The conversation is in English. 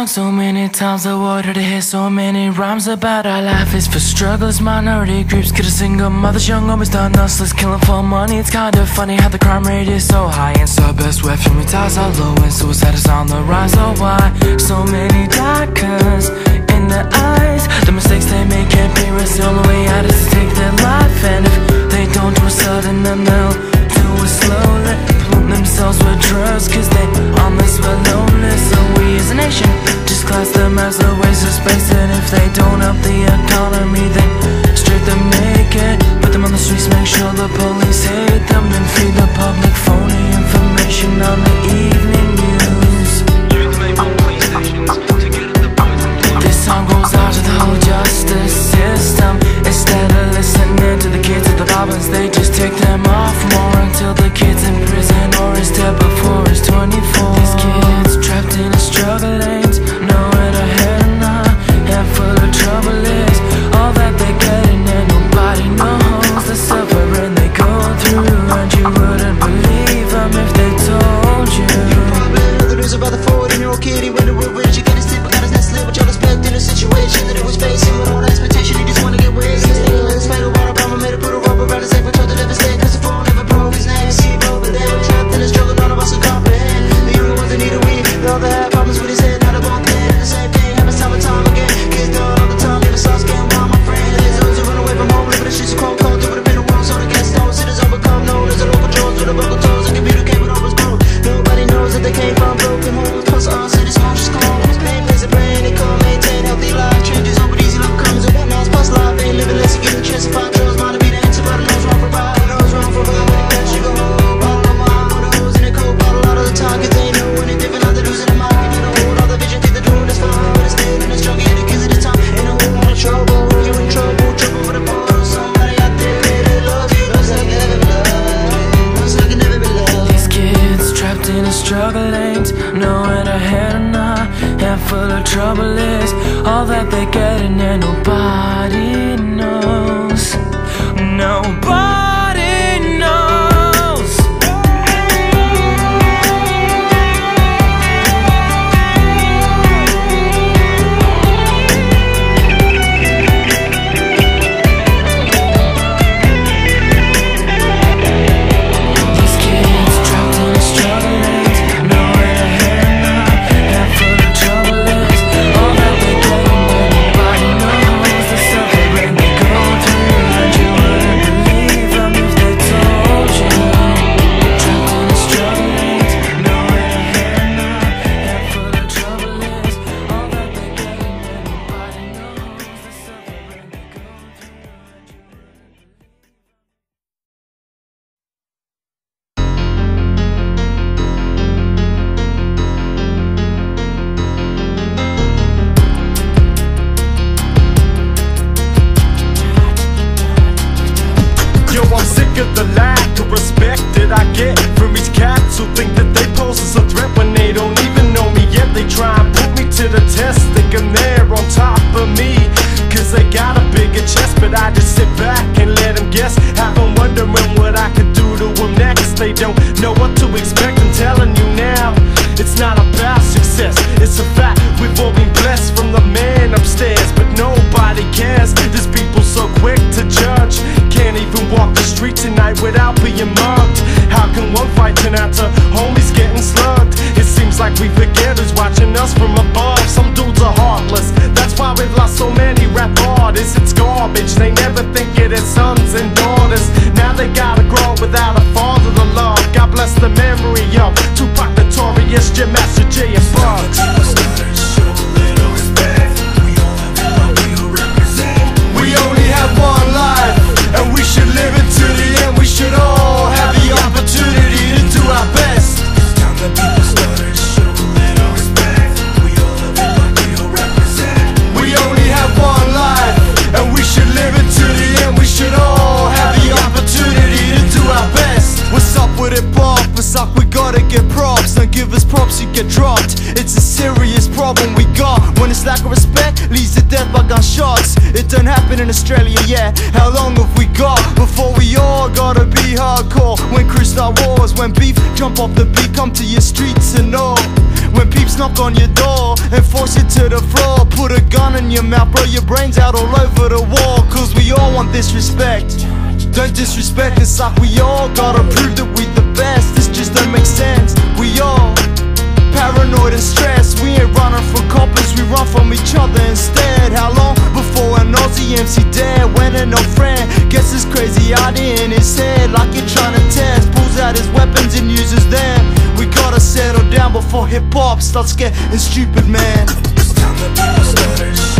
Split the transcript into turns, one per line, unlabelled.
So many times I wanted to hear so many rhymes about our life is for strugglers, minority groups, kid, a single mothers, young homies, done hustlers, killing for money. It's kind of funny how the crime rate is so high, and so best where family ties are low, and suicide is on the rise. So why so many darkers in their eyes? The mistakes they make can't be erased. The only way out is to take their life, and if they don't do it sudden, then they'll do it slowly, pollute themselves with drugs, cause they on this well lonely. So we as a nation just class them as a waste of space, and if they don't help the economy, then strip them naked, put them on the streets, make sure the police hate them, and feed the public phony information on the evening news. Youth may bomb police stations to get at the poison. This song goes out to the whole justice system. Instead of listening to the kids at the goblins, they just take them off more until the kid's in prison or is dead before he's 24. These kids trapped in a struggle lanes, nowhere to head now, and full of trouble is all that they're getting, and nobody knows the suffering they go through, and you wouldn't believe them if they told you.
You probably heard the news about the 14-year-old kid. He went to work rich, he got his tip, got his nest lit, with y'all expecting a situation that he was facing. With all that expectation, he just wanna get away. He's thinking like his fatal water bomb, made to put a rubber around his neck, but told to devastate, cause the phone never broke his name. See, but they were trapped in a struggle, none of us can comprehend. The younger ones that need a weed, they all that have problems with his head. Now they're both dead, the same thing happens time and time again. Kids done all the time, never stop getting wild, my friend. There's those who run away from home, living the streets of cold, cold, through the bitter world. So the gas stones, citizens become known as the local Jones with the buckle toes and communicate with all his bone. Nobody knows that they came from broken homes, plus all cities, conscious clones. Pain plays a brain, they can't maintain healthy life. Changes over easy, love comes and whatnot. Plus life ain't living less, you get a chance to find drugs. Might be the answer, but I know it's wrong for right. I know it's wrong for right. That you go home, bottle of wine, one of those in a cold bottle all of the time, cause they know when they different, how they're losing their mind. Can get a hold, all the vision, think they're doing this fine, but it's still in the struggle, yeah, the kids at the time in a whole lot of trouble. You're in trouble, trouble with a bottle. Somebody out there really loves you, looks like you never been loved, looks like you never been loved.
These kids trapped in a struggle lanes, nowhere to head now, and full of trouble is all that they're getting, and nobody knows. Nobody knows. These kids trapped in a struggle lanes, nowhere to head now, and full of trouble is all that they're getting, and nobody knows the suffering they go through, and you wouldn't believe them if they told you. Trapped in a struggle lanes, nowhere to head now, and full of trouble is all that they're getting, and nobody knows the suffering they go through, and you
Yo, I'm sick of the lack of respect that I get from these cats who think that they pose as a threat when they don't even know me yet. They try and put me to the test, thinking they're on top of me, cause they got a bigger chest. But I just sit back and let them guess, have them wondering what I could do to them next. They don't know what to expect, I'm telling you now. It's not about success, it's a fact. We've all been blessed from the man upstairs, but nobody cares. There's people so quick to judge, can't even walk the street tonight without being mugged. How can one fight turn out to homies getting slugged? It seems like we forget who's watching us from above. Some dudes are heartless, that's why we've lost so many rap artists. It's garbage, they never think of their sons and daughters. Now they gotta grow without a father.
It don't happen in Australia yet. How long have we got before we all gotta be hardcore? When crews start wars, when beef jump off the beat, come to your streets and all. When peeps knock on your door and force you to the floor, put a gun in your mouth, blow your brains out all over the wall. Cause we all want this respect. Don't disrespect us like we all gotta prove that we the best. This just don't make sense. We all paranoid and stressed. We ain't running from coppers, we run from each other instead. How long before an Aussie MC dare when an old friend gets this crazy idea in his head, like you're trying to test, pulls out his weapons and uses them? We gotta settle down before hip-hop starts getting stupid, man.
It's time to get started.